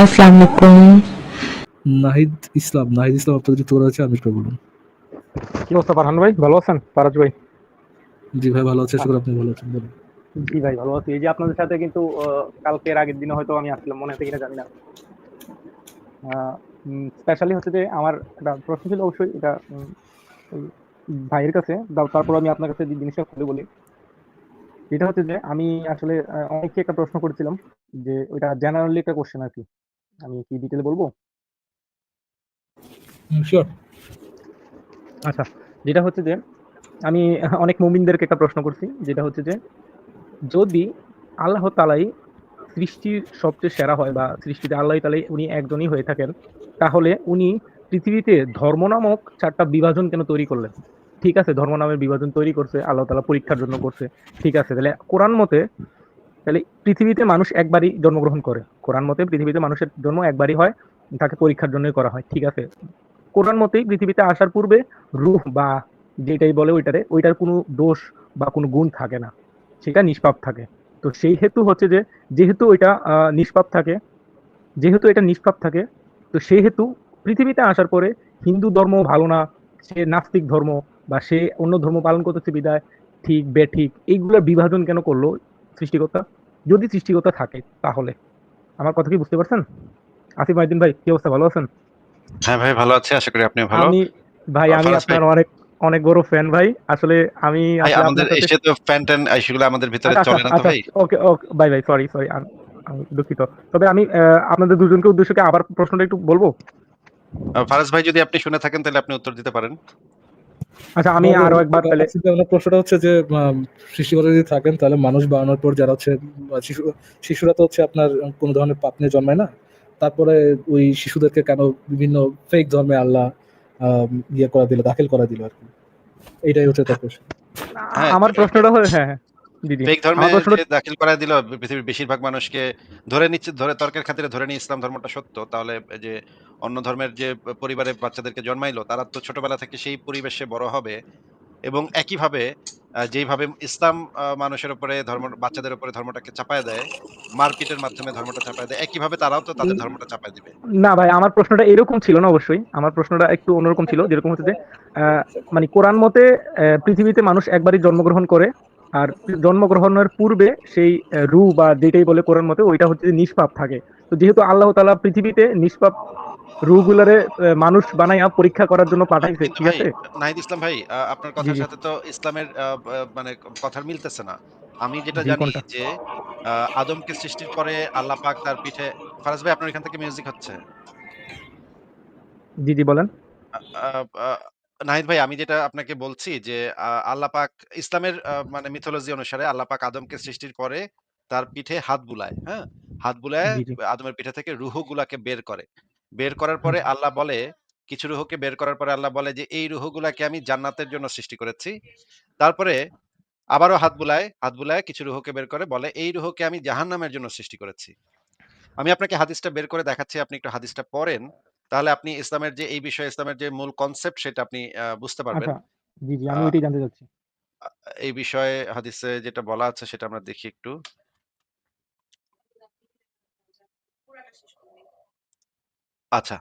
আসসালামু আলাইকুম। নাহিদ ইসলাম আপনাদের যুক্ত করা হয়েছে, আমির বলুন। কি অবস্থা ফারহান ভাই, ভালো আছেন? ফারাজ ভাই। জি ভাই, ভালো আছে, আহ, শুক্র, আপনি ভালো আছেন বলুন। জি ভাই ভালো আছি। এই যে আপনাদের সাথে কিন্তু কালকের আগের দিনে হয়তো আমি আসলাম, মনে আছে কিনা জানি না। স্পেশালি হচ্ছে যে আমার একটা প্রশ্ন ছিল, অবশ্যই এটা ওই ভাইয়ের কাছে দাও, তারপর আমি আপনার কাছে যে জিনিসটা খুলে বলি। এটা হচ্ছে যে আমি আসলে অনেককে একটা প্রশ্ন করেছিলাম, যে ওইটা জেনারেলি একটা কোশ্চেন আর কি। আমি কি ডিটেলে বলবো? শিওর। আচ্ছা, যেটা হচ্ছে যে আমি অনেক মুমিনদেরকে একটা প্রশ্ন করছি, যেটা হচ্ছে যে যদি আল্লাহ তাআলাই সৃষ্টির সবচেয়ে সেরা হয়, বা সৃষ্টিতে আল্লাহ তাআলাই উনি একজনই হয়ে থাকেন, তাহলে উনি পৃথিবীতে ধর্ম নামক ৪ টা বিভাজন কেন তৈরি করলেন? ঠিক আছে, ধর্ম নামের বিভাজন তৈরি করছে আল্লাহ তাআলা পরীক্ষার জন্য করছে। ঠিক আছে, তাহলে কোরআন মতে তাহলে পৃথিবীতে মানুষ একবারই জন্মগ্রহণ করে। কোরআন মতে পৃথিবীতে মানুষের জন্ম একবারই হয়, তাকে পরীক্ষার জন্যই করা হয়। ঠিক আছে। কোরআন মতেই পৃথিবীতে আসার পূর্বে রূহ বা যেটাই বলে ওইটার কোনো দোষ বা কোনো গুণ থাকে না, সেটা নিষ্পাপ থাকে। তো সেই হেতু হচ্ছে যে যেহেতু ওইটা নিষ্পাপ থাকে, যেহেতু এটা নিষ্পাপ থাকে, তো সেই হেতু পৃথিবীতে আসার পরে হিন্দু ধর্ম ভালো না, সে নাস্তিক ধর্ম বা সে অন্য ধর্ম পালন করতেছে বিদায় ঠিক বেঠিক এইগুলোর বিভাজন কেন করলো সৃষ্টিকর্তা? যদি সৃষ্টিকর্তা থাকে তাহলে। আমার কথা কি বুঝতে পারছেন? আসিফ মাহিদ্দিন ভাই, কি অবস্থা, ভালো আছেন? হ্যাঁ ভাই, ভালো আছি। আশা করি আপনিও ভালো। আমি ভাই, আমি ফারাজ ভাই, আপনার অনেক অনেক বড় ফ্যান ভাই। আসলে আমি ভাই আসলে আমাদের আপনার সাথে এসে তো ফ্যান-ট্যান সেগুলো আমাদের ভিতরে আচ্ছা আচ্ছা চলে না তো আচ্ছা, ভাই। ওকে ওকে ভাই ভাই, সরি সরি, আমি দুঃখিত। তবে আমি আপনাদের দুজনকে উদ্দেশ্য করে আবার প্রশ্নটা একটু বলবো। ফারাজ ভাই, যদি আপনি শুনে থাকেন তাহলে আপনি উত্তর দিতে পারেন। আচ্ছা, আমি আরো একবার তাহলে। আসলে আমার প্রশ্নটা হচ্ছে যে সৃষ্টিকর্তা যদি থাকেন তাহলে মানুষ বানানোর পর যারা হচ্ছে শিশুরা তো হচ্ছে আপনার কোনো ধরনের পাপ নিয়ে জন্মায় না। তারপরে ওই শিশুদেরকে কেন বিভিন্ন ফেক ধর্মে আল্লাহ ইয়ে করা দিল, দাখিল করা দিল আর কি। এইটাই হচ্ছে তার প্রশ্ন। হ্যাঁ, আমার প্রশ্নটা হলো, হ্যাঁ হ্যাঁ, জি জি, ফেক ধর্মে আমার প্রশ্নটা। যে দাখিল করায় দিল পৃথিবীর বেশিরভাগ মানুষকে, ধরে তর্কের খাতিরে ধরে নিয়ে ইসলাম ধর্মটা সত্য, তাহলে এই যে অন্য ধর্মের যে পরিবারের বাচ্চাদেরকে জন্মাইলো, তারা তো ছোটবেলা থেকে সেই পরিবেশে বড় হবে এবং একইভাবে যেইভাবে ইসলাম মানুষের উপরে বাচ্চাদের উপরে ধর্মটাকে চাপায় দেয়, মারপিটের মাধ্যমে ধর্মটা চাপায় দেয়, একইভাবে তারাও তো তাদের ধর্মটা চাপায় দিবে। না ভাই, আমার প্রশ্নটা এরকম ছিল না, অবশ্যই আমার প্রশ্নটা একটু অন্যরকম ছিল, যেরকম হচ্ছে যে আহ, মানে কোরআন মতে পৃথিবীতে মানুষ একবারই জন্মগ্রহণ করে, আর জন্মগ্রহণের পূর্বে সেই রু বা যেটাই বলে কোরআন মতে ওইটা হচ্ছে যে নিষ্পাপ থাকে। তো যেহেতু আল্লাহ তাআলা পৃথিবীতে নিষ্পাপ রুগুলারে মানুষ বানাইয়া পরীক্ষা করার জন্য পাঠাইছে, কিন্তু ঠিক ভাই, আছে। নাহিদ ইসলাম ভাই, আপনার জি কথার জি সাথে তো ইসলামের মানে কথার মিলতেছে না। আমি যেটা জি, জানি কোনটা? যে আদমকে সৃষ্টির পরে আল্লাহ পাক তার পিঠে, ফারাজ ভাই আপনার এখান থেকে মিউজিক হচ্ছে। জি জি, বলেন। আ আ আ নাহিদ ভাই, আমি যেটা আপনাকে বলছি যে আল্লাহ পাক ইসলামের মানে মিথোলজি অনুসারে আল্লাহ পাক আদমকে সৃষ্টির পরে তার পিঠে হাত বুলায়, হ্যাঁ? হাত বুলায় জি জি। আদমের পিঠে থেকে রূহগুলাকে বের করে। বের করার হুম, পরে আল্লাহ বলে, কিছু রূহকে বের করার পরে আল্লাহ বলে যে, "এই রূহগুলাকে আমি জান্নাতের জন্য সৃষ্টি করেছি।" তারপরে আবারও হাত বুলায় কিছু রূহকে বের করে বলে, "এই রূহকে আমি জাহান্নামের জন্য সৃষ্টি করেছি।" আমি আপনাকে হাদিসটা বের করে দেখাচ্ছি। আপনি একটু হাদিসটা পড়েন। তাহলে আপনি ইসলামের যে এই বিষয়ে ইসলামের যে মূল কনসেপ্ট সেটা আপনি বুঝতে পারবেন। আচ্ছা, জি জি, আ আমি ওইটাই জানতে চাচ্ছি। আ এই বিষয়ে হাদিসে যেটা বলা আছে সেটা আমরা দেখি একটু। আচ্ছা।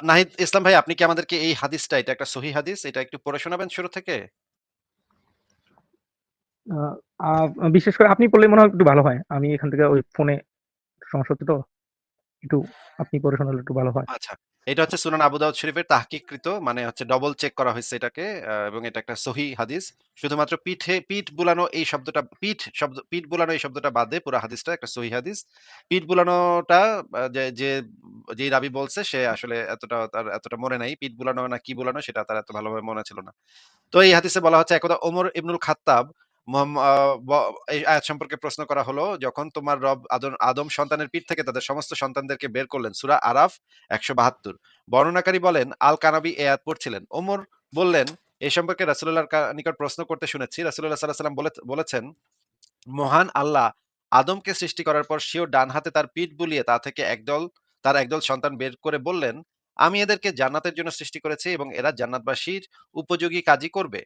নাহিদ ইসলাম ভাই, আপনি কি আমাদেরকে এই হাদিসটা, এটা একটা সহিহ হাদিস, এটা একটু পড়ে শোনাবেন শুরু থেকে? আহ, বিশেষ করে আপনি পড়লে মনে হয় একটু ভালো হয়, আমি এখান থেকে ওই ফোনে সমস্যা হচ্ছে তো, একটু আপনি পড়ে শোনালে একটু ভালো হয়। আচ্ছা। এটা হচ্ছে সুনান আবু দাউদ শরীফের তাহকিককৃত, মানে হচ্ছে ডবল চেক করা হইছে এটাকে, এবং এটা একটা সহিহ হাদিস। শুধুমাত্র পিঠ বুলানো এই শব্দটা, পিঠ বুলানো এই শব্দটা বাদে পুরা হাদিসটা একটা সহিহ হাদিস। পিঠ বুলানোটা যেই রাবী বলছে সে আসলে তার এতটা মনে নাই। পিঠ বুলানো না কি বুলানো সেটা তার এত ভালোভাবে মনে ছিল না। তো এই হাদিসে বলা হচ্ছে, একদা ওমর ইবনুল খাত্তাব মহাম আ ব এই আয়াত সম্পর্কে প্রশ্ন করা হলো, যখন তোমার রব আদম সন্তানের পিঠ থেকে তাদের সমস্ত সন্তানদেরকে বের করলেন। সূরা আরাফ ১৭২। বর্ণনাকারী বলেন, আল-কানাবী এই আয়াত পড়ছিলেন। ওমর বললেন, এ সম্পর্কে রাসূলুল্লাহর নিকট প্রশ্ন করতে শুনেছি। রাসূলুল্লাহ সাল্লাল্লাহু আলাইহি ওয়াসাল্লাম বলেছেন, মহান আল্লাহ আদমকে সৃষ্টি করার পর স্বীয় ডান হাতে তার পিঠ বুলিয়ে তার একদল সন্তান বের করে বললেন, আমি এদেরকে জান্নাতের জন্য সৃষ্টি করেছি এবং এরা জান্নাতবাসীর উপযোগী কাজই করবে।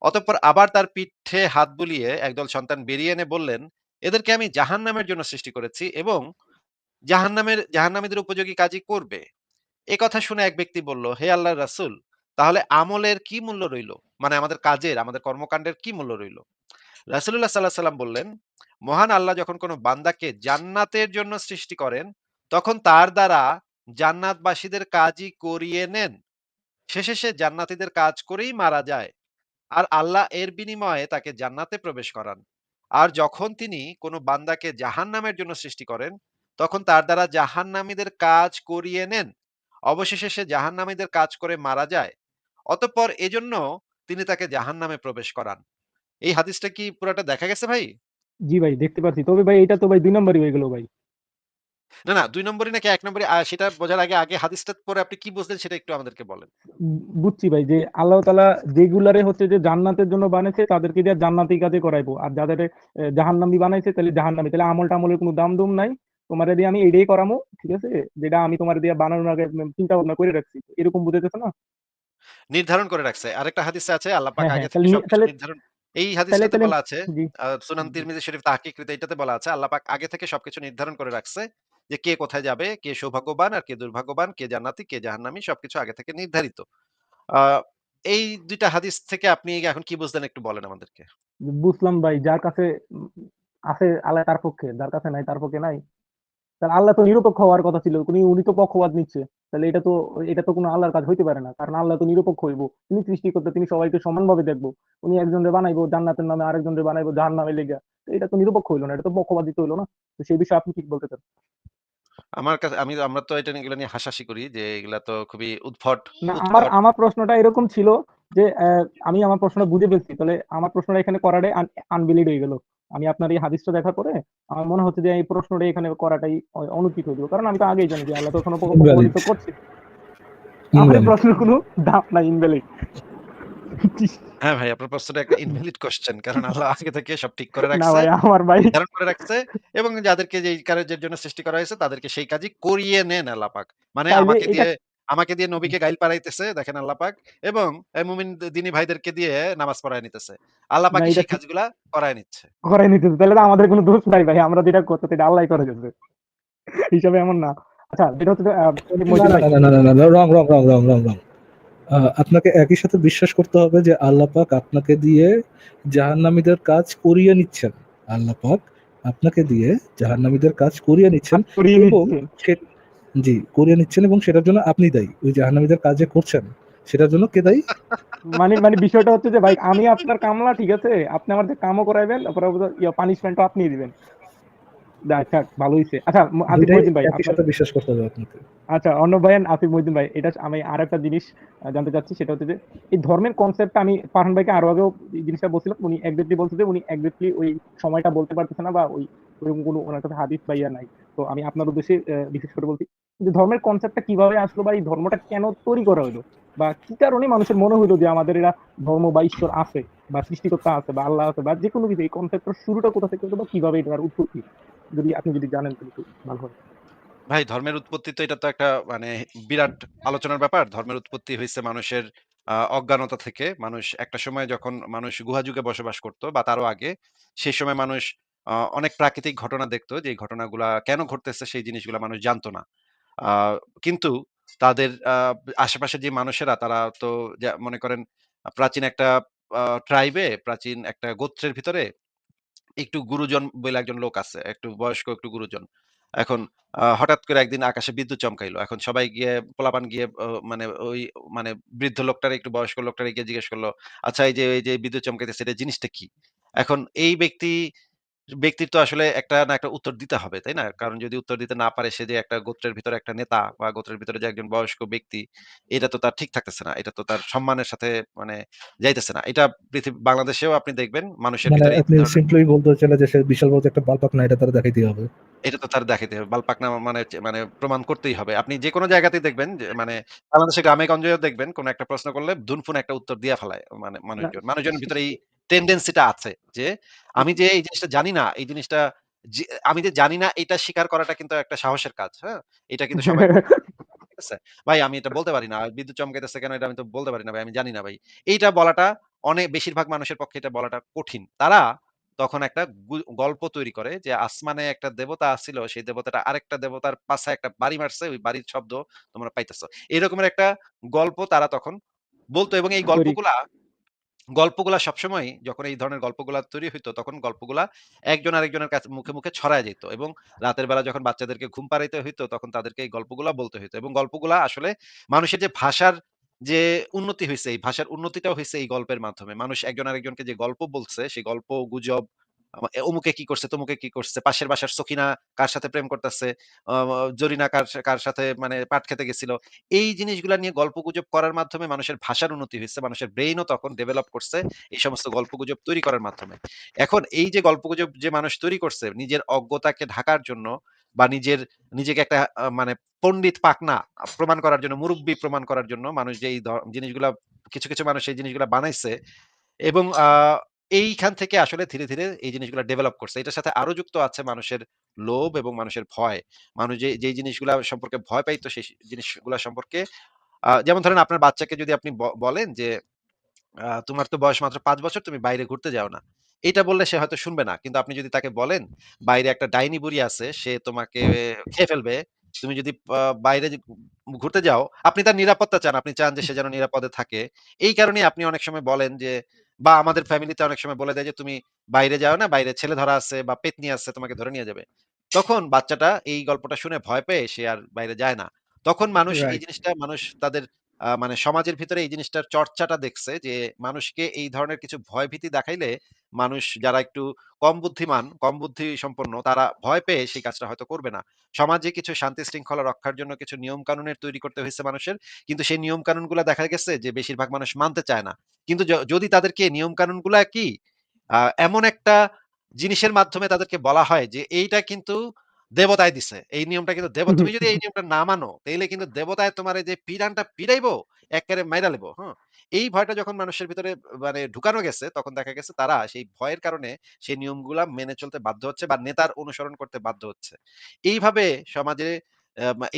অতঃপর আবার তার পিঠে হাত বুলিয়ে একদল সন্তান বেরিয়ে এনে বললেন, এদেরকে আমি জাহান্নামের জন্য সৃষ্টি করেছি এবং জাহান্নামীদের উপযোগী কাজই করবে। এ কথা শুনে এক ব্যক্তি বলল, হে আল্লাহর রাসূল, তাহলে আমলের কি মূল্য রইল? মানে আমাদের কাজের, আমাদের কর্মকাণ্ডের কি মূল্য রইল? রাসূলুল্লাহ সাল্লাল্লাহু আলাইহি সাল্লাম বললেন, মহান আল্লাহ যখন কোন বান্দাকে জান্নাতের জন্য সৃষ্টি করেন, তখন তার দ্বারা জান্নাতবাসীদের কাজই করিয়ে নেন। শেষে সে জান্নাতীদের কাজ করেই মারা যায়। আর আল্লাহ এর বিনিময়ে তাকে জান্নাতে প্রবেশ করান। আর যখন তিনি কোনো বান্দাকে জাহান্নামের জন্য সৃষ্টি করেন, তখন তার দ্বারা জাহান্নামীদের কাজ করিয়ে নেন। অবশেষে সে জাহান্নামীদের কাজ করে মারা যায়। অতঃপর এজন্য তিনি তাকে জাহান্নামে প্রবেশ করান। এই হাদিসটা কি পুরাটা দেখা গেছে ভাই? জি ভাই, দেখতে পাচ্ছি। তবে ভাই এটা তো ভাই ২ নাম্বারই হয়ে গেল ভাই। না, না ২ নম্বরই নাকি ১ নম্বরই সেটা বোঝার আগে হাদিসটা পড়ে আপনি কি বুঝলেন সেটা একটু আমাদেরকে বলেন। বুঝছি ভাই যে আল্লাহ তাআলা যেগুলারে হচ্ছে যে জান্নাতের জন্য বানাইছে তাদেরকে দিয়ে জান্নাতি কাজে করাইবো। আর যাদের জাহান্নামী বানাইছে তাহলে জাহান্নামী। তাহলে আমলের কোনো দাম-দুম নাই। তোমারে দিয়ে আমি এটাই করামু। ঠিক আছে? যেটা আমি তোমারে দিয়ে বানানোর আগে চিন্তা ভাবনা করে রাখছি। এরকম বুঝাইতেছে না? নির্ধারণ করে রাখছে। আরেকটা হাদিসে আছে আল্লাহ পাক হ্যাঁ, হ্যাঁ। আগে থেকে সবকিছু তাহলে নির্ধারণ এই তাহলে হাদিসটাতে তাহলে বলা আছে জি, সুনান জি। তিরমিজি শরীফ তাহকিকৃত এটাতে বলা আছে আল্লাহ পাক আগে থেকে সবকিছু নির্ধারণ করে রাখছে যে কে কোথায় যাবে, কে সৌভাগ্যবান আর কে দুর্ভাগ্যবান, কে জান্নাতি, কে জাহান্নামী সবকিছু আগে থেকে নির্ধারিত। আ এই ২ টা হাদিস থেকে আপনি এখন কি বুঝলেন একটু বলেন আমাদেরকে। বুঝলাম ভাই। যার কাছে আছে আল্লাহ তার পক্ষে, যার কাছে নাই তার পক্ষে নাই। তাহলে আল্লাহ তো নিরপেক্ষ হওয়ার কথা ছিল। উনি তো পক্ষপাত নিচ্ছে। তাহলে এটা তো কোনো আল্লাহর কাজ হইতে পারে না। কারণ আল্লাহ তো নিরপেক্ষ হইব। তিনি সৃষ্টিকর্তা, তিনি সবাইকে সমানভাবে দেখবো। উনি একজনরে বানাইবো জান্নাতের নামে, আরেকজনরে বানাইবো জাহান্নামের লিগা। তো এটা তো নিরপেক্ষ হইল না। এটা তো পক্ষপাতিত্ব হইল না? তো সেই বিষয়ে আপনি কি বলতে চান? আমার কাছে আমরা তো এগুলা নিয়ে হাসাহাসি করি যে এগুলা তো খুবই উদ্ভট, না, আমার উদ্ভট আমার প্রশ্নটা এরকম ছিল যে আমি আমার প্রশ্নটা বুঝে ফেলছি। তাহলে আমার প্রশ্নটা এখানে করাটাই আনভ্যালিড হয়ে গেল। আমি আপনার এই হাদিসটা দেখার পরে আমার মনে হচ্ছে যে এই প্রশ্নটা এখানে করাটাই অনুচিত হয়ে যাবে। কারণ আমি তো আগেই জানি যে আল্লাহ তো এখনো ইনভ্যালিড, পক্ষপাতিত্ব করছে। আমার এই ইনভ্যালিড। প্রশ্নের কোনো দাম নাই, ইনভ্যালিড। হ্যাঁ, ভাই আপনার প্রশ্নটা একটা ইনভ্যালিড কোয়েশ্চেন। কারণ আল্লাহ আগে থেকে সব ঠিক করে না রাখছে, ভাই, আমার ভাই নির্ধারণ করে রাখছে এবং যাদেরকে যেই কাজের জন্য সৃষ্টি করা হয়েছে তাদেরকে সেই কাজই করিয়ে নেন আল্লাহ পাক। মানে তাইলে এটা আমাকে দিয়ে নবীকে গাইল পাড়াইতেছে দেখেন আল্লাহ পাক এবং মুমিন দিনী ভাইদেরকে দিয়ে নামাজ পড়ায় নিতেছে। আল্লাহ না, পাকই এটা সেই কাজগুলা করায় নিচ্ছে। করাই নিতেছে। তাহলে তো আমাদের কোনো দোষ নাই ভাই। আমরা যেটা করতে এটা আল্লাহ করে গেছে। হিসাবে এমন না। আচ্ছা, যেটা হচ্ছে যে, না, মইদুল না, ভাই, না, না, না, না, না, রং, রং, রং, রং, রং, রং। আপনাকে একই সাথে বিশ্বাস করতে হবে যে আল্লাহ পাক আপনাকে দিয়ে জাহান্নামীদের কাজ করিয়ে নিচ্ছেন। আল্লাহ পাক আপনাকে দিয়ে জাহান্নামীদের কাজ করিয়ে নিচ্ছেন কাজ করিয়ে এবং নিচ্ছে। সে জি, করিয়ে নিচ্ছেন এবং সেটার জন্য আপনি দায়ী। ওই জাহান্নামীদের কাজ যে করছেন, সেটার জন্য কে দায়ী? মানে বিষয়টা হচ্ছে যে ভাই, আমি আপনার কামলা, ঠিক আছে? আপনি আমার যে কামও করাইবেন, তারপরে পানিশমেন্টও আপনিই দিবেন। যাক, যাক, ভালো হইছে। আচ্ছা, আসিফ ২ টাই মহিউদ্দিন ভাই, একই আপনার সাথে বিশ্বাস করতে হবে আপনাকে। আচ্ছা, অর্ণব ভাই এন্ড আসিফ মহিউদ্দিন ভাই, এটা আমি আরেকটা জিনিস জানতে চাচ্ছি। সেটা হচ্ছে যে এই ধর্মের কনসেপ্টটা আমি ফারহান ভাইকে আরো আগেও এই জিনিসটা বলছিলাম। উনি এক্সাক্টলি বলছে যে উনি এক্সাক্টলি ওই সময়টা বলতে পারতেছে না, বা ওইরকম কোনো ওনার কাছে হাদিস বা ইয়া নাই। তো আমি আপনার উদ্দেশ্যে বিশেষ করে বলছি যে ধর্মের কনসেপ্টটা কিভাবে আসলো, বা এই ধর্মটা কেন তৈরি করা হলো, বা কি কারণে মানুষের মনে হইলো যে আমাদের এরা ধর্ম বা ঈশ্বর আছে, বা সৃষ্টিকর্তা আছে, বা আল্লাহ আছে, বা যেকোনো কিছু, এই কনসেপ্টের শুরুটা কোথা থেকে হলো, বা কিভাবে এটার উৎপত্তি, আপনি যদি জানেন তাহলে একটু ভালো হয়। ভাই ধর্মের উৎপত্তি তো এটা তো একটা মানে বিরাট আলোচনার ব্যাপার। ধর্মের উৎপত্তি হইছে মানুষের অজ্ঞানতা থেকে। মানুষ একটা সময় যখন মানুষ গুহা যুগে বসবাস করত বা তারও আগে, সেই সময় মানুষ অনেক প্রাকৃতিক ঘটনা দেখতো। যেই ঘটনাগুলা কেন ঘটতেছে সেই জিনিসগুলা মানুষ জানতো না। আ কিন্তু তাদের আশেপাশে যে মানুষেরা তারা তো মনে করেন প্রাচীন একটা ট্রাইবে, প্রাচীন একটা গোত্রের ভিতরে একটু গুরুজন বইলা একজন লোক আছে। একটু বয়স্ক একটু গুরুজন। এখন হঠাৎ করে একদিন আকাশে বিদ্যুৎ চমকাইলো। এখন সবাই গিয়ে পোলাপান গিয়ে মানে ওই মানে বৃদ্ধ লোকটারে একটু বয়স্ক লোকটারে গিয়ে জিজ্ঞেস করল, "আচ্ছা এই যে বিদ্যুৎ চমকাইতেছে এটা জিনিসটা কি?" এখন এই ব্যক্তির তো আসলে একটা না একটা উত্তর দিতে হবে, তাই না? কারণ যদি উত্তর দিতে না পারে সে যে একটা গোত্রের ভিতরে একটা নেতা বা গোত্রের ভিতরে যে একজন বয়স্ক ব্যক্তি, এটা তো তার ঠিক থাকতেছে না। এটা তো তার সম্মানের সাথে মানে যাইতেছে না। এটা বাংলাদেশেও আপনি দেখবেন মানুষের মানে ভিতরে এই আপনি ধরনের সিম্পলি বলতে চাইলে যে সে বিশাল বড় একটা বাল পাকনা এটা তারা দেখাইতেই হবে। এটা তো তার দেখাইতে হবে। বালপাকনা মানে প্রমাণ করতেই হবে। আপনি যেকোনো জায়গাতেই দেখবেন যে মানে বাংলাদেশের গ্রামে-গঞ্জেও দেখবেন কোন একটা প্রশ্ন করলে ধুনফুন একটা উত্তর দিয়া ফেলায় মানে না, মানুষজন। মানুষজনের ভিতরে এই টেনডেন্সি টা আছে যে আমি যে এই জিনিসটা জানি না, এই জিনিসটা যে আমি যে জানি না এটা স্বীকার করাটা কিন্তু একটা সাহসের কাজ, হ্যাঁ? এটা কিন্তু সবাই করতে পারে না। ঠিক আছে? ভাই আমি এটা বলতে পারি না। বিদ্যুৎ চমকাইতেছে কেন এটা আমি তো বলতে পারি না ভাই। আমি জানি না ভাই। এইটা বলাটা বেশিরভাগ মানুষের পক্ষে এটা বলাটা কঠিন। তারা তখন একটা গল্প তৈরি করে যে আসমানে একটা দেবতা আছিল, সেই দেবতাটা আরেকটা দেবতার পাছায় একটা বাড়ি মারছে, ওই বাড়ির শব্দ তোমরা পাইতেছো। এরকমের একটা গল্প তারা তখন বলতো, এবং এই তৈরি গল্পগুলা সবসময় যখন এই ধরনের গল্পগুলা তৈরি হইতো, তখন গল্পগুলা একজন আরেকজনের কাছে মুখে, মুখে ছড়ায় যেত, এবং রাতের বেলা যখন বাচ্চাদেরকে ঘুম পাড়াইতে হইতো, তখন তাদেরকে এই গল্পগুলা বলতে হইতো। এবং গল্পগুলা আসলে মানুষের যে ভাষার যে উন্নতি হইছে, এই ভাষার উন্নতিটাও হইছে এই গল্পের মাধ্যমে। মানুষ একজন আরেকজনকে যে গল্প বলছে, সেই গল্প, গুজব, অমুকে কি করছে, তমুকে কি করছে, পাশের বাসার সখিনা কার সাথে প্রেম করতেছে, আ জরিনা কার সাথে মানে পাট খেতে গেছিল। এই জিনিসগুলা নিয়ে গল্পগুজব করার মাধ্যমে মানুষের ভাষার উন্নতি হইছে। মানুষের ব্রেইনও তখন ডেভেলপ করছে এই সমস্ত গল্পগুজব তৈরি করার মাধ্যমে। এখন এই যে গল্পগুজব যে মানুষ তৈরি করছে নিজের অজ্ঞতাকে ঢাকার জন্য, বা নিজেকে একটা মানে পণ্ডিত পাকনা প্রমাণ করার জন্য, মুরুব্বি প্রমাণ করার জন্য মানুষ যে এই জিনিসগুলা, কিছু, কিছু মানুষ এই জিনিসগুলা বানাইছে, এবং এইখান থেকে আসলে ধীরে, ধীরে এই জিনিসগুলা ডেভেলপ করছে। এটার সাথে আরো যুক্ত আছে মানুষের লোভ এবং মানুষের ভয়। মানুষ যেই জিনিসগুলা সম্পর্কে ভয় পাইতো, সেই জিনিসগুলা সম্পর্কে যেমন ধরেন আপনার বাচ্চাকে যদি আপনি বলেন যে, "তোমার তো বয়স মাত্র ৫ বছর, তুমি বাইরে ঘুরতে যাও না।" এইটা বললে সে হয়তো শুনবে না। কিন্তু আপনি যদি তাকে বলেন, "বাইরে একটা ডাইনি বুড়ি আছে, সে তোমাকে খেয়ে ফেলবে। তুমি যদি বাইরে ঘুরতে যাও", আপনি তার নিরাপত্তা চান। আপনি চান যে সে যেন নিরাপদে থাকে। এই কারণেই আপনি অনেক সময় বলেন যে, বা আমাদের ফ্যামিলিতে অনেক সময় বলে দেয় যে, "তুমি বাইরে যাও না, বাইরে ছেলে ধরা আছে বা পেত্নী আছে, তোমাকে ধরে নিয়ে যাবে।" তখন বাচ্চাটা এই গল্পটা শুনে ভয় পেয়ে সে আর বাইরে যায় না। তখন মানুষ এই রাইট। জিনিসটা, মানুষ তাদের মানে সমাজের ভিতরে এই জিনিসটার চর্চাটা দেখছে যে, মানুষকে এই ধরনের কিছু ভয়ভীতি দেখাইলে মানুষ যারা একটু কম বুদ্ধিমান, কম বুদ্ধি সম্পন্ন, তারা ভয় পেয়ে সেই কাজটা হয়তো করবে না। সমাজে কিছু শান্তি শৃঙ্খলা রক্ষার জন্য কিছু নিয়ম কানুনের তৈরি করতে হইছে মানুষের। কিন্তু সেই নিয়ম কানুনগুলা দেখা গেছে যে বেশিরভাগ মানুষ মানতে চায় না। কিন্তু যদি তাদেরকে নিয়ম কানুনগুলা কি এমন একটা জিনিসের মাধ্যমে তাদেরকে বলা হয় যে, এইটা কিন্তু দেবতায় দিছে। এই নিয়মটা কিন্তু তুমি যদি এই নিয়মটা না মানো, তাইলে কিন্তু দেবতায় তোমারে যে পিডানটা পিডাইবো, এক্কারে মাইরা লেবো। হুম? এই ভয়টা যখন মানুষের ভিতরে মানে ঢুকানো গেছে, তখন দেখা গেছে তারা সেই ভয়ের কারণে সেই নিয়মগুলা মেনে চলতে বাধ্য হচ্ছে, বা নেতার অনুসরণ করতে বাধ্য হচ্ছে। এইভাবে সমাজে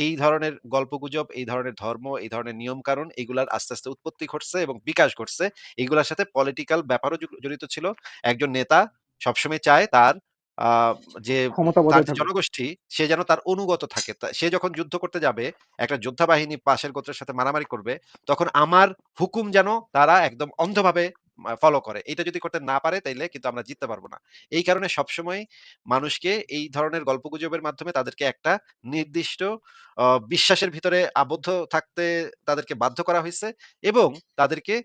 এই ধরনের গল্পগুজব, এই ধরনের ধর্ম, এই ধরনের নিয়ম-কানুন, এগুলার আস্তে, আস্তে উৎপত্তি ঘটছে এবং বিকাশ ঘটছে। এগুলার সাথে পলিটিক্যাল ব্যাপারও জড়িত ছিল। একজন নেতা সবসময় চায় তার আ যে ক্ষমতা তার বজায় যে থাকুক। জনগোষ্ঠী, সে যেন তার অনুগত থাকে। সে যখন যুদ্ধ করতে যাবে, একটা যোদ্ধা বাহিনী পাশের গোত্রের সাথে মারামারি করবে, তখন আমার হুকুম যেন তারা একদম অন্ধভাবে ফলো করে। এটা যদি করতে না পারে, তাইলে কিন্তু আমরা জিততে পারব না। এই কারণে সবসময় মানুষকে এই ধরনের গল্পগুজবের মাধ্যমে তাদেরকে একটা নির্দিষ্ট বিশ্বাসের ভিতরে আবদ্ধ থাকতে তাদেরকে বাধ্য করা হইছে, এবং তাদেরকে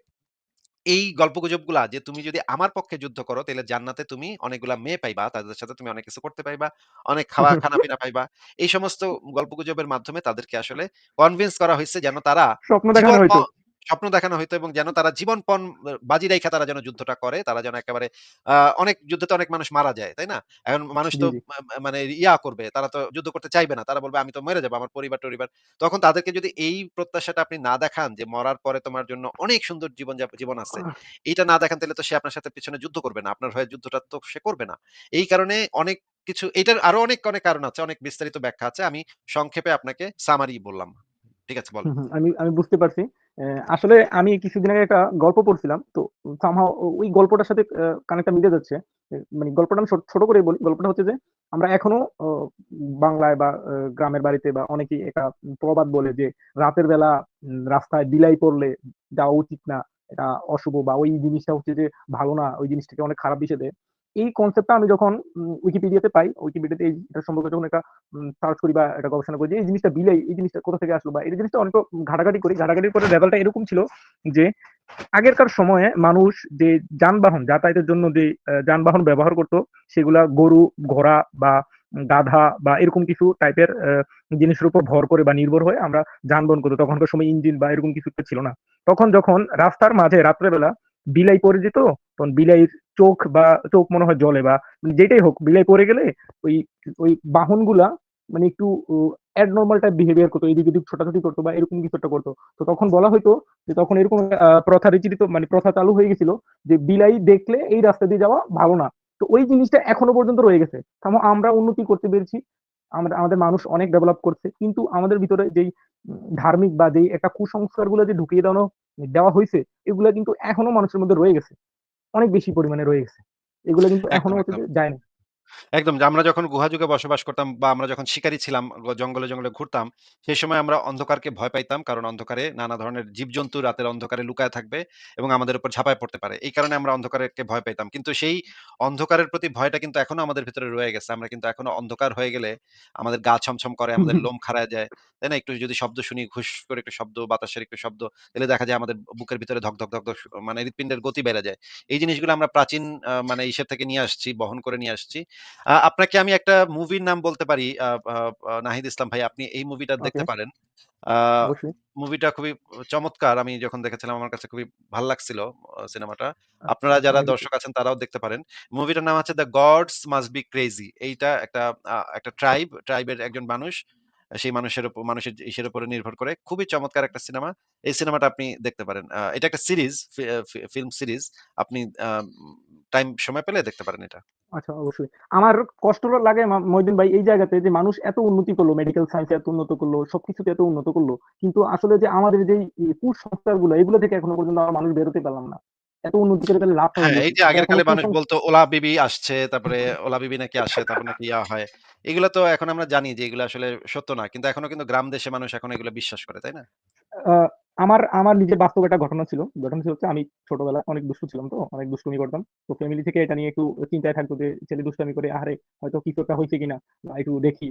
এই গল্পগুজবগুলা যে, তুমি যদি আমার পক্ষে যুদ্ধ করো, তাইলে জান্নাতে তুমি অনেকগুলা মেয়ে পাইবা। তাদের সাথে তুমি অনেক কিছু করতে পাইবা। অনেক খানাপিনা পাইবা। এই সমস্ত গল্পগুজবের মাধ্যমে তাদেরকে আসলে কনভিন্স করা হইছে যেন তারা স্বপ্ন দেখানো জীবন হইতো। স্বপ্ন দেখানো হইতো, এবং যেন তারা জীবনপণ বাজি রাইখা তারা যেন যুদ্ধটা করে। তারা যেন একেবারে অনেক যুদ্ধে তো অনেক মানুষ মারা যায়, তাই না? এখন মানুষ জি, তো জি। মানে করবে। তারা তো যুদ্ধ করতে চাইবে না। তারা বলবে, "আমি তো মরে যাবো। আমার পরিবার-টরিবার।" তখন তাদেরকে যদি এই প্রত্যাশাটা আপনি না দেখান যে, মরার পরে তোমার জন্য অনেক সুন্দর জীবন আছে। আহ এইটা না দেখান, তাহলে তো সে আপনার সাথে পেছনে যুদ্ধ করবে না। আপনার হয়ে যুদ্ধটা তো সে করবে না। এই কারণে অনেক কিছু, এটার আরো অনেক, অনেক কারণ আছে। অনেক বিস্তারিত ব্যাখ্যা আছে। আমি সংক্ষেপে আপনাকে সামারি বললাম। ঠিক আছে, বলেন। হুম, হুম। আমি বুঝতে পারছি। আসলে আমি কিছুদিন আগে একটা গল্প পড়ছিলাম। তো somehow ওই গল্পটার সাথে কানেক্টটা মিলে যাচ্ছে। মানে গল্পটা আমি ছোট করেই বলি। গল্পটা হচ্ছে যে আমরা এখনো বাংলায় বা গ্রামের বাড়িতে বা অনেকেই একটা প্রবাদ বলে যে রাতের বেলা রাস্তায় বিলাই পড়লে যাওয়া উচিত না। এটা অশুভ বা ওই জিনিসটা হচ্ছে যে ভালো না। ওই জিনিসটাকে অনেক খারাপ দিশে দেয়। এই কনসেপ্টটা আমি যখন উইকিপিডিয়াতে পাই, উইকিপিডিয়াতে এটা সম্পর্কে যখন একটা সার্চ করি বা এটা গবেষণা করি যে এই জিনিসটা বিলাই, এই জিনিসটা কোথা থেকে আসলো বা এই জিনিসটা অনেক ঘাটাঘাটি করি। ঘাটাঘাটির পরে লেভেলটা এরকম ছিল যে আগেরকার সময়ে মানুষ যে যানবাহন যাতায়াতের জন্য যে যানবাহন ব্যবহার করত সেগুলা গরু, ঘোড়া বা গাধা বা এরকম কিছু টাইপের জিনিসের উপর ভর করে বা নির্ভর হয়ে আমরা যানবাহন করতো। তখনকার সময় ইঞ্জিন বা এরকম কিছু ছিল না। তখন যখন রাস্তার মাঝে রাত্রেবেলা বিলাই পড়ে যেত, তখন বিলাইয়ের চোখ মনে হয় জলে বা যেটাই হোক, বিলাই পড়ে গেলে ওই ওই বাহনগুলা মানে একটু অ্যাবনরমাল টাইপ বিহেভিয়ার করতো, এদিক ওদিক ছোটাছুটি করতো বা এরকম কিছু একটা করতো। তো তখন বলা হয়তো যে তখন এরকম প্রথা রীতিরিত মানে প্রথা চালু হয়ে গেছিল যে বিলাই দেখলে এই রাস্তা দিয়ে যাওয়া ভালো না। তো ওই জিনিসটা এখনো পর্যন্ত রয়ে গেছে। আমরা উন্নতি করতে পেরেছি, আমরা আমাদের মানুষ অনেক ডেভেলপ করছে, কিন্তু আমাদের ভিতরে যেই ধার্মিক বা যেই একটা কুসংস্কার গুলো যে ঢুকিয়ে দেওয়া হয়েছে, এগুলা কিন্তু এখনো মানুষের মধ্যে রয়ে গেছে, অনেক বেশি পরিমাণে রয়ে গেছে। এগুলো কিন্তু একদম, এখনো হচ্ছে একদম। যে যায় না। একদম যে আমরা যখন গুহা যুগে বসবাস করতাম বা আমরা যখন শিকারী ছিলাম, জঙ্গলে, জঙ্গলে ঘুরতাম, সেই সময় আমরা অন্ধকারকে ভয় পাইতাম। কারণ অন্ধকারে নানা ধরনের জীবজন্তু রাতের অন্ধকারে লুকায়ে থাকবে এবং আমাদের উপর ঝাঁপায় পড়তে পারে। এই কারণে আমরা অন্ধকারকে ভয় পাইতাম। কিন্তু সেই অন্ধকারের প্রতি ভয়টা কিন্তু এখনো আমাদের ভেতরে রয়ে গেছে। আমরা কিন্তু এখনো অন্ধকার হয়ে গেলে আমাদের গা ছমছম করে, আমাদের লোম খাড়ায় যায়। তাই না? একটু যদি শব্দ শুনি, ঘুস করে একটু শব্দ, বাতাসের একটু শব্দ, তাহলে দেখা যায় আমাদের বুকের ভিতরে ধক, ধক, ধক, ধক মানে হৃৎপিণ্ডের গতি বেড়ে যায়। এই জিনিসগুলো আমরা প্রাচীন মানে ইসের থেকে নিয়ে আসছি, বহন করে নিয়ে আসছি। আপনাকে আমি একটা মুভির নাম বলতে পারি। আ আ আ নাহিদ ইসলাম ভাই, আপনি এই মুভিটা ওকে, দেখতে পারেন। আ অবশ্যই। মুভিটা খুবই চমৎকার। আমি যখন দেখেছিলাম আমার কাছে খুবই ভাল লাগছিল সিনেমাটা। আচ্ছা, আপনারা আচ্ছা, যারা আমি দেখি। দর্শক আছেন তারাও দেখতে পারেন। মুভিটার নাম হচ্ছে 'the gods must be crazy'. এইটা একটা ট্রাইবের একজন মানুষ। সেই মানুষের ইসের উপরে নির্ভর করে। খুবই চমৎকার একটা সিনেমা। এই সিনেমাটা আপনি দেখতে পারেন। এটা একটা সিরিজ, ফিল্ম সিরিজ। আপনি আ সময় পেলে দেখতে পারেন এটা। আচ্ছা, অবশ্যই। আমার কষ্ট লাগে মইদুল ভাই এই জায়গাতে যে মানুষ এত উন্নতি করলো, মেডিকেল সায়েন্স এত উন্নত করলো, সবকিছুতে এত উন্নত করলো। কিন্তু আসলে যে আমাদের যেই কুসংস্কারগুলো এগুলো থেকে এখনো পর্যন্ত আমরা মানুষ বেরোতে পারলাম না। এত উন্নতি করে তাহলে লাভটা হ্যাঁ, হইল এই কি? যে এটা আগের এখনো কালে মানুষ কুসংস্কার। বলত ওলা বিবি আসছে, তারপরে ওলা বিবি নাকি আসে, তারপর নাকি ইয়া হয়। এগুলা তো এখন আমরা জানি যে এগুলো আসলে সত্য না। কিন্তু এখনো কিন্তু গ্রাম দেশে মানুষ এখন এগুলো বিশ্বাস করে, তাই না? আ আমার আমার নিজের বাস্তব একটা ঘটনা ছিল। ঘটনা ছিল হচ্ছে আমি ছোটবেলায় অনেক দুষ্টু ছিলাম তো, অনেক দুষ্টুমি করতাম। তো ফ্যামিলি থেকে এটা নিয়ে একটু চিন্তায় থাকতো যে ছেলে দুষ্টামি করে আহারে হয়তো কিছু একটা হইছে কিনা বা একটু দেখি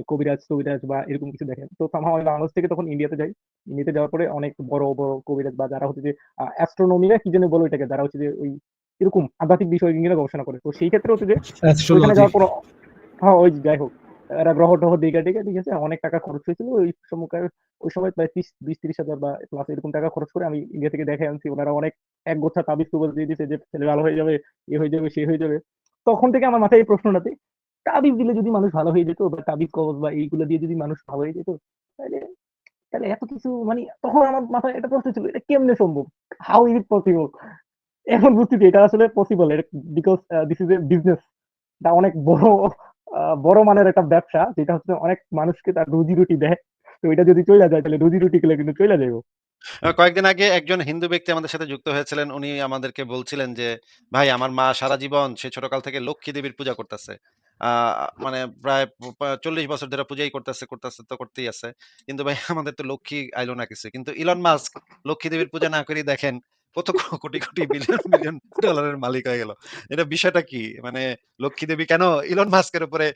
কবিরাজ-টবিরাজ বা এরকম কিছু দেখেন। তো somehow আমি বাংলাদেশ থেকে তখন ইন্ডিয়াতে যাই। ইন্ডিয়াতে যাওয়ার পরে অনেক বড়, বড় কবিরাজ বা যারা হচ্ছে যে অ্যাস্ট্রোনমি না কি যেন বলে ওইটাকে? যারা হচ্ছে যে ওই এরকম আধ্যাত্মিক বিষয় নিয়ে গবেষণা করে। তো সেই ক্ষেত্রে হচ্ছে যে ওইখানে অ্যাস্ট্রোলজি। যাওয়ার পর হ্যাঁ, ওই যাই হোক। এরা গ্রহ-টহ দেইখা-টেইখা ঠিক আছে? অনেক টাকা খরচ হয়েছিল। ওই সময় প্রায় 20-30,000 বা প্লাস এরকম টাকা খরচ করে আমি ইন্ডিয়া থেকে দেখে আনছি। উনারা অনেক এক গোছা তাবিজ-টুবিজ দিয়ে দিছে যে ছেলে ভালো হয়ে যাবে, এ হয়ে যাবে, সে হয়ে যাবে। তখন থেকে আমার মাথায় এই প্রশ্নটা যে, তাবিজ দিলে যদি মানুষ ভালো হয়ে যেত বা তাবিজ কবজ বা এইগুলো দিয়ে যদি মানুষ ভালো হয়ে যেত, তাইলে তাইলে এত কিছু মানে তখন আমার মাথায় একটা প্রশ্ন ছিল, এটা কেমনে সম্ভব? How is it possible? এখন বুঝতেছি এটা আসলে পসিবল। এটা because this is a business. এটা অনেক বড় মানের একটা ব্যবসা যেটা হচ্ছে অনেক মানুষকে তার রুজি-রুটি দেয়। তো এটা যদি চইলা যায় তাহলে রুজি-রুটি গুলা কিন্তু চইলা যাইব। কয়েকদিন আগে একজন হিন্দু ব্যক্তি আমাদের সাথে যুক্ত হয়েছিলেন। উনি আমাদেরকে বলছিলেন যে, "ভাই, আমার মা সারা জীবন সে ছোটকাল থেকে লক্ষ্মী দেবীর পূজা করতেছে। আ মানে প্রায় ৪০ বছর ধরে পূজাই করতেছে তো করতেই আছে। কিন্তু ভাই আমাদের তো লক্ষ্মী আইলো না কিছু। কিন্তু ইলন মাস্ক লক্ষ্মী দেবীর পূজা না করেই দেখেন কত কোটি, কোটি বিলিয়ন, বিলিয়ন ডলারের মালিক হয়ে গেল। এটা বিষয়টা কি? মানে লক্ষ্মী দেবী কেন ইলন মাস্কের উপরে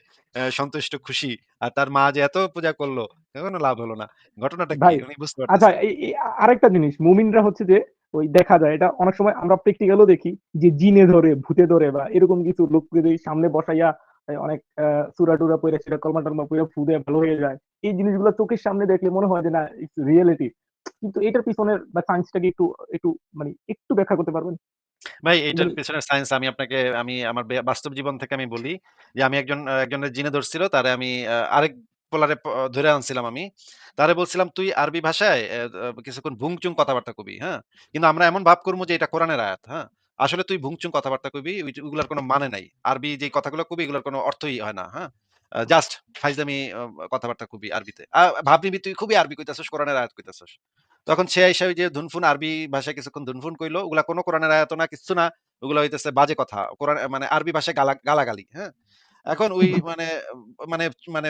সন্তুষ্ট খুশি? আর তার মা যে এত পূজা করল, কোনো লাভ হলো না। ঘটনাটা কি? ভাই, উনি বুঝতে আচ্ছা, পারতেছে না। এই আরেকটা জিনিস মুমিনরা হচ্ছে যে ওই দেখা যায় এটা অনেক সময় আমরা প্র্যাকটিক্যালও দেখি যে জিনে ধরে, ভূতে ধরে বা এরকম কিছু লোককে যদি সামনে বসাইয়া অনেক সূরা-টুরা পইড়া সেটা কলমা-টলমা পইড়া ফু দিয়ে ভালো হয়ে যায়। এই জিনিসগুলো চোখের সামনে দেখলে মনে হয় যে না ইটস রিয়ালিটি। কিন্তু এটার পিছনের বা সায়েন্সটাকে একটু একটু মানে একটু ব্যাখ্যা করতে পারবেন? ভাই এইটার মানে পেছনের সায়েন্স আমি আমার বাস্তব জীবন থেকে আমি বলি যে আমি একজনের জিনে ধরছিল তারে আমি আরেক পোলারে ধরে আনছিলাম আমি। তারে বলছিলাম, "তুই আরবি ভাষায় কিছুক্ষণ ভুং-চুং কথাবার্তা কবি, হ্যাঁ? কিন্তু আমরা এমন ভাব করমু যে এটা কোরআনের আয়াত, হ্যাঁ? আসলে তুই ভুং-চুং কথাবার্তা কবি, ওইগুলার কোনো মানে নাই। আরবি যে কথাগুলো কবি এগুলোর কোনো অর্থই হয় না, হ্যাঁ? জাস্ট ফাইজলামি কথাবার্তা কবি আরবিতে। ভাব নিবি তুই খুবই আরবি কইতাছস, কোরআনের আয়াত কইতাছস।" তখন সে আইসা ওই যে ধুনফুন আরবি ভাষায় কিছুক্ষণ ধুনফুন কইলো। ওগুলা কোন কোরআনের আয়াত না, কিচ্ছু না। ওগুলা হইতেছে বাজে কথা। মানে আরবি ভাষায় গালাগালি, হ্যাঁ? এখন ওই মানে মানে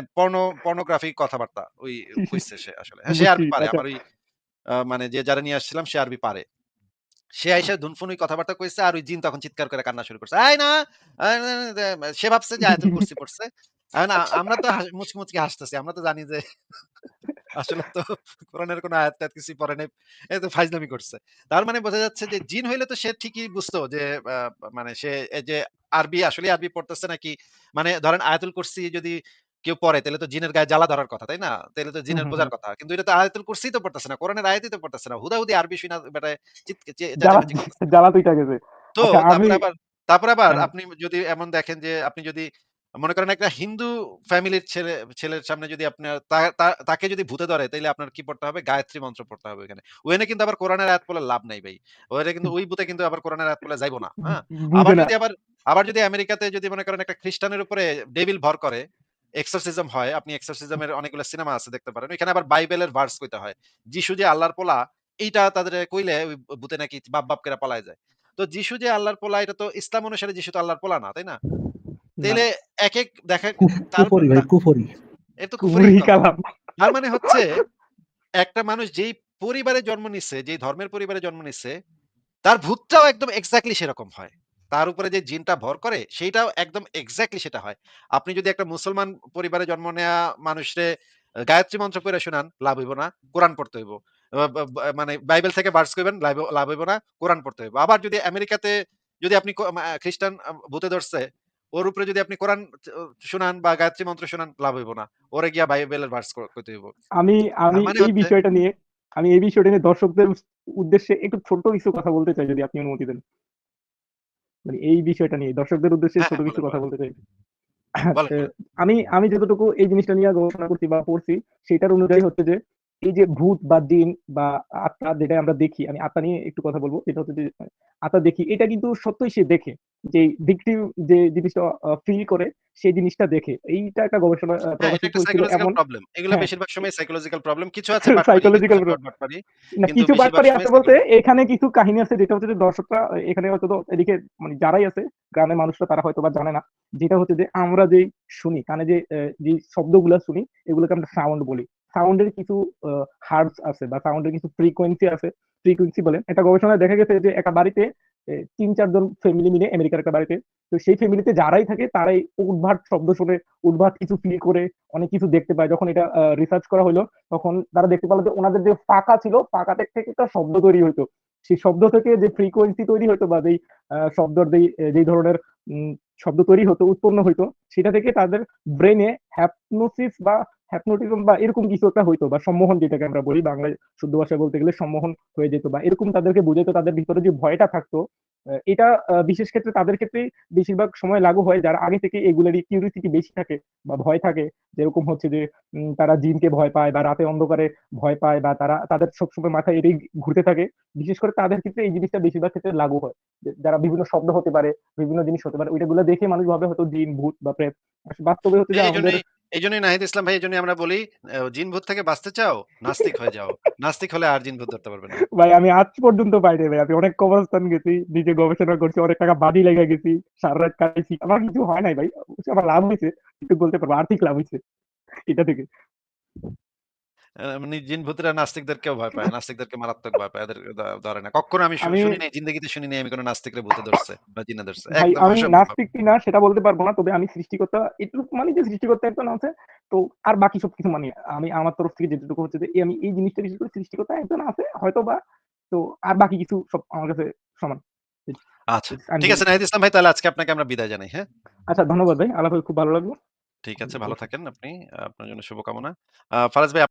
পর্নোগ্রাফি কথাবার্তা কইছে সে আসলে। হ্যাঁ, সে বুঝছি। আরবি পারে। আচ্ছা। আমার ওই মানে যে যারে নিয়ে আসছিলাম সে আরবি পারে। সে আইসা ধুনফুন ওই কথাবার্তা কইছে আর ওই জিন তখন চিৎকার করে কান্না শুরু করছে। "আয় না!" আ না সে ভাবছে যে আয়াতুল কুরসি পড়ছে। এখন আমরা তো মুচকি, মুচকি হাসতেছি। আমরা তো জানি যে আসলে তো কোরআনের কোন আয়াত-টায়াত কিছুই পড়ে নাই। এ তো ফাইজলামি করছে। তার মানে বোঝা যাচ্ছে যে জিন হইলে তো সে ঠিকই বুঝতো যে আ মানে সে এই যে আসলেই আরবি পড়তেছে নাকি, মানে ধরেন আয়াতুল কুরসি যদি কেউ পড়ে তাইলে তো জিনের গায়ে জ্বালা ধরার কথা, তাই না? তাইলে তো হুম, জিনের হুম, হুম। বোঝার কথা। কিন্তু এটা তো আয়াতুল কুরসিই তো পড়তেছে না। কোরআনের আয়াতই তো পড়তেছে না। হুদাহুদি আরবি শুইনা বেটায় জ্বালা চেঁচামেচি করতেছে। জ্বালা পিটা গেছে। তো আচ্ছা আমি তারপরে আবার হ্যাঁ, আপনি যদি এমন দেখেন যে আপনি যদি মনে করেন একটা হিন্দু ফ্যামিলির ছেলের সামনে যদি আপনার তাকে যদি ভূতে ধরে তাইলে আপনার কি পড়তে হবে? গায়ত্রী মন্ত্র পড়তে হবে ওখানে। ওখানে কিন্তু আবার কোরআনের আয়াত পড়লে লাভ নাই ভাই। ওখানে কিন্তু ওই ভূতে কিন্তু আবার কোরআনের আয়াত পড়লে যাইব না। হ্যাঁ? বুঝে না। আবার যদি আমেরিকাতে যদি মনে করেন একটা খ্রিস্টানের উপরে ডেভিল ভর করে, এক্সোরসিজম হয়। আপনি এক্সোরসিজম এর অনেকগুলো সিনেমা আছে দেখতে পারেন। ওইখানে আবার বাইবেলের ভার্স কইতে হয়। যিশু যে আল্লাহর পোলা এইটা তাদের কইলে ওই ভূতে নাকি বাপ, বাপ কইরা পলায় যায়। তো যিশু যে আল্লাহর পোলা এটা তো ইসলাম অনুসারে যিশু তো আল্লাহর পোলা না, তাই না? না, তাইলে একেক দেখা তার কুফরি ভাই, কুফরি। এটা তো কুফরি কুফরি তো। কালাম। তার মানে হচ্ছে একটা মানুষ যেই পরিবারে জন্ম নিচ্ছে, যেই ধর্মের পরিবারে জন্ম নিচ্ছে, তার ভূতটাও একদম এক্সাক্টলি সেরকম হয়। তার উপরে যে জিনটা ভর করে সেইটাও একদম এক্সাক্টলি সেটা হয়। আপনি যদি একটা মুসলমান পরিবারে জন্ম নেয়া মানুষরে গায়ত্রী মন্ত্র পইড়া শোনান, লাভ হইব না, কোরআন পড়তে হইব। মানে বাইবেল থেকে ভার্স কইবেন, লাভ হইব না, কোরআন পড়তে হইব। আবার যদি আমেরিকাতে যদি আপনি খ্রিস্টান ভূতে ধরছে, ওর উপরে যদি আপনি কোরআন শোনান বা গায়ত্রী মন্ত্র শোনান, লাভ হইব না। ওরে গিয়া বাইবেলের ভার্স কইতে হইব। আমি আমি তার মানে এই হচ্ছে বিষয়টা নিয়ে দর্শকদের উদ্দেশ্যে একটু ছোট কিছু কথা বলতে চাই, যদি আপনি অনুমতি দেন। মানে এই বিষয়টা নিয়ে দর্শকদের উদ্দেশ্যে হ্যাঁ, ছোট হ্যাঁ, কিছু বলেন, কথা বলেন। বলতে চাই। বলেন, আ বলেন। আমি আমি যতটুকু এই জিনিসটা নিয়ে গবেষণা করছি বা পড়ছি, সেটার অনুযায়ী হচ্ছে যে এই যে ভূত বা জিন বা আত্মা যেটা আমরা দেখি, আমি আত্মা নিয়ে একটু কথা বলব। সেটা হচ্ছে যে আত্মা দেখি, এটা কিন্তু সত্যই সে দেখে। যে ভিকটিম যে জিনিসটা ফিল করে, সেই জিনিসটা দেখে। এইটা একটা গবেষণা হ্যাঁ, এটা প্রকাশিত একটা হয়েছিল সাইকোলজিক্যাল এমন। প্রবলেম। এগুলা হ্যাঁ, বেশিরভাগ সময় সাইকোলজিক্যাল প্রবলেম। কিছু আছে বাটপারি, কিছু সাইকোলজিক্যাল আছে বাটপারি। না, কিন্তু কিছু বেশিরভাগ বাটপারি সময় আছে বলতে সাইকোলজিক্যাল। এখানে কিছু কাহিনী আছে যেটা হচ্ছে যে দর্শকরা এখানে হয়তো তো এদিকে মানে যারাই আছে গ্রামের মানুষরা তারা হয়তো বা জানে না। যেটা হচ্ছে যে আমরা যেই শুনি কানে যে শব্দগুলা শুনি, এগুলোকে আমরা সাউন্ড বলি। সাউন্ডের কিছু হার্বস আছে বা সাউন্ডের কিছু ফ্রিকোয়েন্সি আছে, ফ্রিকোয়েন্সি বলেন। একটা গবেষণায় দেখা গেছে যে একটা বাড়িতে ৩-৪ জন ফ্যামিলি মিলে আমেরিকার একটা বাড়িতে, তো সেই ফ্যামিলিতে যারাই থাকে তারাই উদ্ভাট শব্দ শুনে, উদ্ভাট কিছু ফিল করে, অনেক কিছু দেখতে পায়। যখন এটা রিসার্চ করা হলো, তখন তারা দেখতে পেল যে ওনাদের যে পাকা ছিল, পাকা থেকে একটা শব্দ তৈরি হইতো। সেই শব্দ থেকে যে ফ্রিকোয়েন্সি তৈরি হতো বা যেই শব্দর যেই ধরনের উম, শব্দ তৈরি হতো, উৎপন্ন হইতো, সেটা থেকে তাদের ব্রেনে হ্যাপনোসিস বা হ্যাপনোটিজম বা এরকম কিছু একটা হইতো, বা সম্মোহন যেটাকে আমরা বলি বাংলায় শুদ্ধ ভাষায় বলতে গেলে সম্মোহন হয়ে যেত, বা এরকম তাদেরকে বুঝাইতো। তাদের ভিতরে যে ভয়টা থাকতো, এটা বিশেষ ক্ষেত্রে তাদের ক্ষেত্রেই বেশিরভাগ সময় লাগু হয় যারা আগে থেকে এগুলারই কিউরিসিটি বেশি থাকে বা ভয় থাকে। যেরকম হচ্ছে যে তারা জিনকে ভয় পায় বা রাতে অন্ধকারে ভয় পায়, বা তাদের সবসময় মাথায় এটাই ঘুরতে থাকে। বিশেষ করে তাদের ক্ষেত্রে এই জিনিসটা বেশিরভাগ ক্ষেত্রে লাগু হয়। যারা বিভিন্ন শব্দ হতে পারে, বিভিন্ন জিনিস হতে পারে, ওইটাগুলো দেখে মানুষ ভাবে হয়তো জিন, ভূত বা প্রেত। আসলে বাস্তবে হচ্ছে যে আমাদের এইজন্যই নাহিদ ইসলাম ভাই, এইজন্যই আমরা বলি জিন ভূত থেকে বাঁচতে চাও, নাস্তিক হয়ে যাও। নাস্তিক হলে আর জিন ভূত ধরতে পারবে না। ভাই, আমি আজ পর্যন্ত পাইনি ভাই। আমি অনেক কবরস্থান গেছি, নিজে গবেষণা করছি, অনেক টাকা বাদি লেগে গেছি, সারা রাত কাটাইছি, আমার কিছু হয় নাই ভাই। অবশ্য আমার লাভ হয়েছে, একটু বলতে পারবো আর্থিক লাভ হয়েছে এটা থেকে। মানে জিন ভূতেরা নাস্তিকদেরকেও ভয় পায়। নাস্তিকদেরকে মারাত্মক ভয় পায়। এদের ধরে না। কখনো আমি আমি শুনি নাই, জিন্দেগিতে শুনি নাই আমি কোন নাস্তিকরে ভূতে ধরছে বা জিনে ধরছে। ভাই, একদম আমি অসম্ভব। নাস্তিক কিনা সেটা বলতে পারবো না, তবে আমি সৃষ্টিকর্তা এটুকু মানি যে সৃষ্টিকর্তা একজন আছে। তো আর বাকি সবকিছু মানি। আমি আমার তরফ থেকে যেটুকু হচ্ছে যে আমি এই জিনিসটা বিশেষ করে সৃষ্টিকর্তা একজন আছে হয়তো বা। তো আর বাকি কিছু সব আমার কাছে সমান। আচ্ছা। আমি ঠিক আছে বিলিভ। নাহিদ ইসলাম ভাই, তাহলে আজকে আপনাকে আমরা বিদায় জানাই, হ্যাঁ? আচ্ছা, ধন্যবাদ ভাই, আলাপ হয়ে খুব ভালো লাগলো। ঠিক আছে, ভালো থাকেন আপনি। আপনার জন্য শুভকামনা। ফারাজ ভাই